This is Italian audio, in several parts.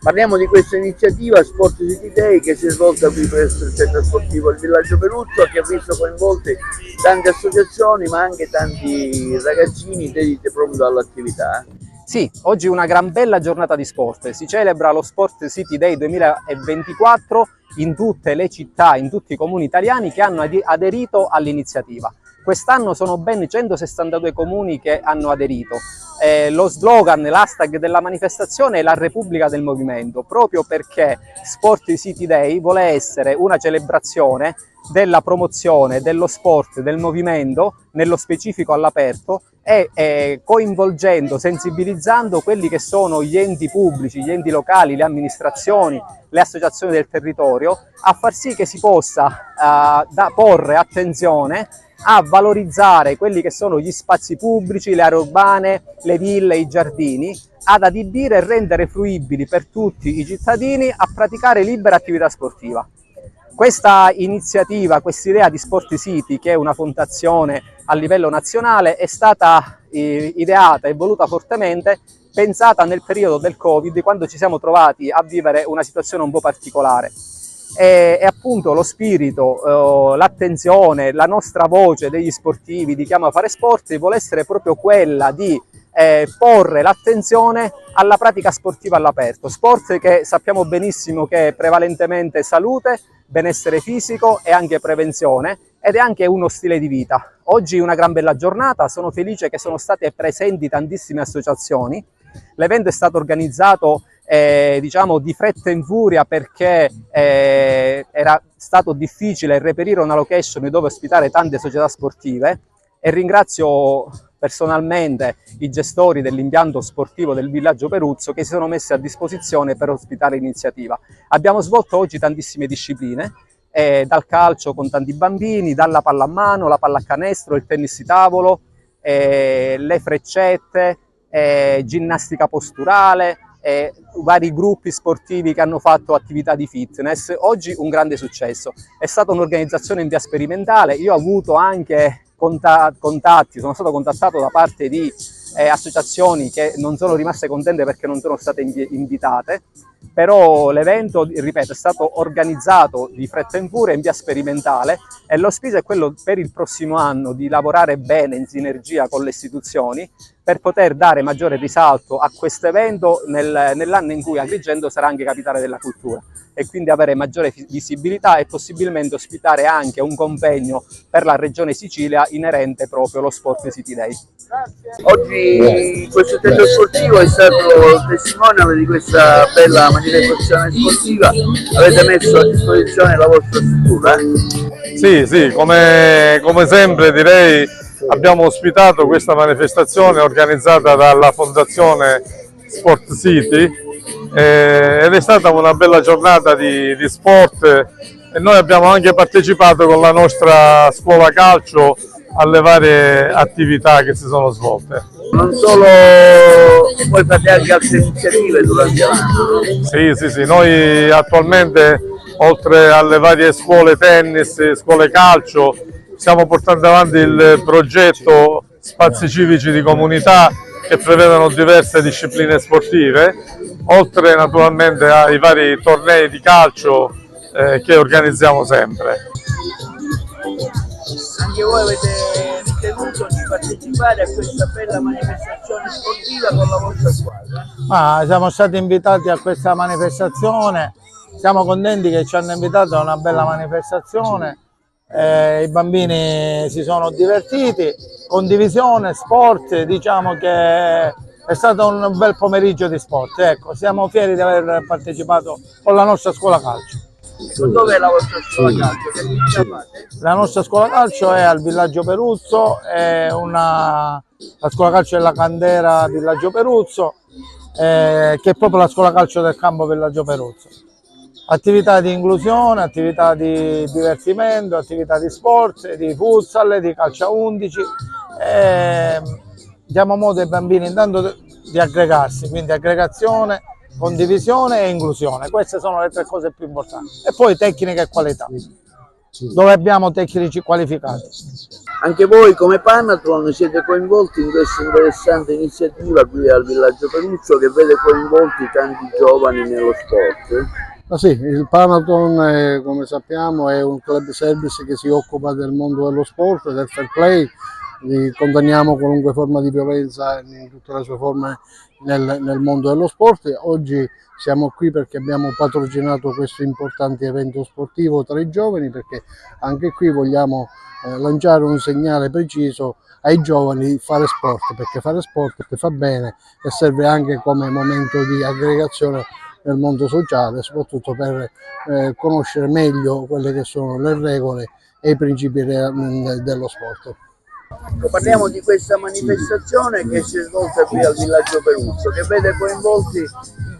Parliamo di questa iniziativa Sport City Day che si è svolta qui presso il centro sportivo Il Villaggio Peruzzo, che ha visto coinvolte tante associazioni ma anche tanti ragazzini dediti proprio all'attività. Sì, oggi è una gran bella giornata di sport, si celebra lo Sport City Day 2024 in tutte le città, in tutti i comuni italiani che hanno aderito all'iniziativa. Quest'anno sono ben 162 comuni che hanno aderito. Lo slogan, l'hashtag della manifestazione è la Repubblica del Movimento, proprio perché Sport City Day vuole essere una celebrazione della promozione dello sport, del movimento, nello specifico all'aperto, e coinvolgendo, sensibilizzando quelli che sono gli enti pubblici, gli enti locali, le amministrazioni, le associazioni del territorio, a far sì che si possa porre attenzione a valorizzare quelli che sono gli spazi pubblici, le aree urbane, le ville, i giardini, ad adibire e rendere fruibili per tutti i cittadini a praticare libera attività sportiva. Questa iniziativa, questa idea di Sport City, che è una fondazione a livello nazionale, è stata ideata e voluta fortemente, pensata nel periodo del Covid, quando ci siamo trovati a vivere una situazione un po' particolare. E appunto lo spirito, l'attenzione, la nostra voce degli sportivi di Chiama a fare sport vuole essere proprio quella di porre l'attenzione alla pratica sportiva all'aperto, sport che sappiamo benissimo che è prevalentemente salute, benessere fisico e anche prevenzione, ed è anche uno stile di vita. Oggi è una gran bella giornata, sono felice che sono state presenti tantissime associazioni. L'evento è stato organizzato diciamo di fretta in furia perché era stato difficile reperire una location dove ospitare tante società sportive, e ringrazio personalmente i gestori dell'impianto sportivo del Villaggio Peruzzo che si sono messi a disposizione per ospitare l'iniziativa. Abbiamo svolto oggi tantissime discipline, dal calcio con tanti bambini, dalla pallamano, la pallacanestro, il tennis di tavolo, le freccette, ginnastica posturale, vari gruppi sportivi che hanno fatto attività di fitness. Oggi un grande successo. È stata un'organizzazione in via sperimentale, io ho avuto anche contatti, sono stato contattato da parte di associazioni che non sono rimaste contente perché non sono state invitate, però l'evento, ripeto, è stato organizzato di fretta in furia in via sperimentale, e l'auspicio è quello per il prossimo anno di lavorare bene in sinergia con le istituzioni per poter dare maggiore risalto a questo evento nell'anno in cui Agrigento sarà anche capitale della cultura, e quindi avere maggiore visibilità e possibilmente ospitare anche un convegno per la regione Sicilia inerente proprio allo Sport City Day. Oggi questo centro sportivo è stato testimone di questa bella manifestazione sportiva, avete messo a disposizione la vostra struttura? Sì, come sempre direi abbiamo ospitato questa manifestazione organizzata dalla Fondazione Sport City ed è stata una bella giornata di sport, e noi abbiamo anche partecipato con la nostra scuola calcio alle varie attività che si sono svolte. Non solo, voi fate anche altre iniziative durante l'anno? Sì, noi attualmente oltre alle varie scuole tennis, scuole calcio, stiamo portando avanti il progetto Spazi Civici di Comunità, che prevedono diverse discipline sportive, oltre naturalmente ai vari tornei di calcio che organizziamo sempre. Anche voi avete ritenuto di partecipare a questa bella manifestazione sportiva con la vostra squadra? Siamo stati invitati a questa manifestazione, siamo contenti che ci hanno invitato a una bella manifestazione, i bambini si sono divertiti, condivisione, sport, diciamo che è stato un bel pomeriggio di sport, ecco, siamo fieri di aver partecipato con la nostra scuola calcio. Dov'è la vostra scuola calcio? Che attività fate? La nostra scuola calcio è al Villaggio Peruzzo, la scuola calcio della Candera Villaggio Peruzzo, che è proprio la scuola calcio del campo Villaggio Peruzzo. Attività di inclusione, attività di divertimento, attività di sport, di futsal, di calcio a 11. Diamo modo ai bambini intanto di aggregarsi, quindi aggregazione, condivisione e inclusione. Queste sono le tre cose più importanti. E poi tecnica e qualità, dove abbiamo tecnici qualificati. Anche voi come Panathlon siete coinvolti in questa interessante iniziativa qui al Villaggio Peruccio che vede coinvolti tanti giovani nello sport? Ma sì, il Panathlon, come sappiamo, è un club service che si occupa del mondo dello sport, del fair play. Condanniamo qualunque forma di violenza in tutte le sue forme nel mondo dello sport. Oggi siamo qui perché abbiamo patrocinato questo importante evento sportivo tra i giovani, perché anche qui vogliamo lanciare un segnale preciso ai giovani di fare sport, perché fare sport fa bene e serve anche come momento di aggregazione nel mondo sociale, soprattutto per conoscere meglio quelle che sono le regole e i principi dello sport. Parliamo di questa manifestazione che si è svolta qui al Villaggio Peruccio, che vede coinvolti i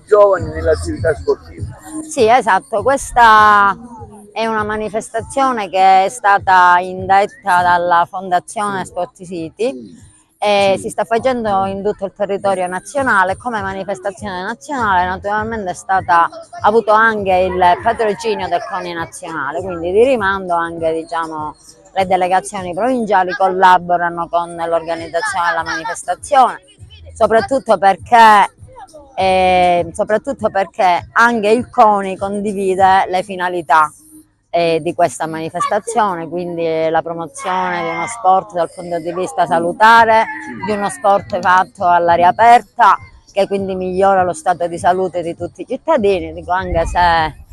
giovani nell'attività sportiva. Sì, esatto, questa è una manifestazione che è stata indetta dalla Fondazione Sport City e si sta facendo in tutto il territorio nazionale. Come manifestazione nazionale naturalmente ha avuto anche il patrocinio del CONI nazionale, quindi di rimando anche, diciamo, le delegazioni provinciali collaborano con l'organizzazione della manifestazione, soprattutto perché anche il CONI condivide le finalità di questa manifestazione, quindi la promozione di uno sport dal punto di vista salutare, di uno sport fatto all'aria aperta, che quindi migliora lo stato di salute di tutti i cittadini. Dico, anche se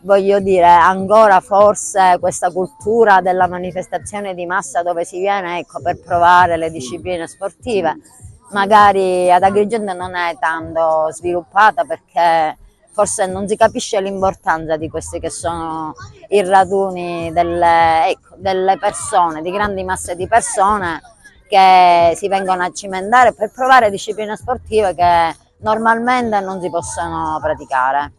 voglio dire, ancora forse questa cultura della manifestazione di massa dove si viene, ecco, per provare le discipline sportive, magari ad Agrigento non è tanto sviluppata, perché forse non si capisce l'importanza di questi che sono i raduni delle persone, di grandi masse di persone che si vengono a cimentare per provare discipline sportive che normalmente non si possono praticare.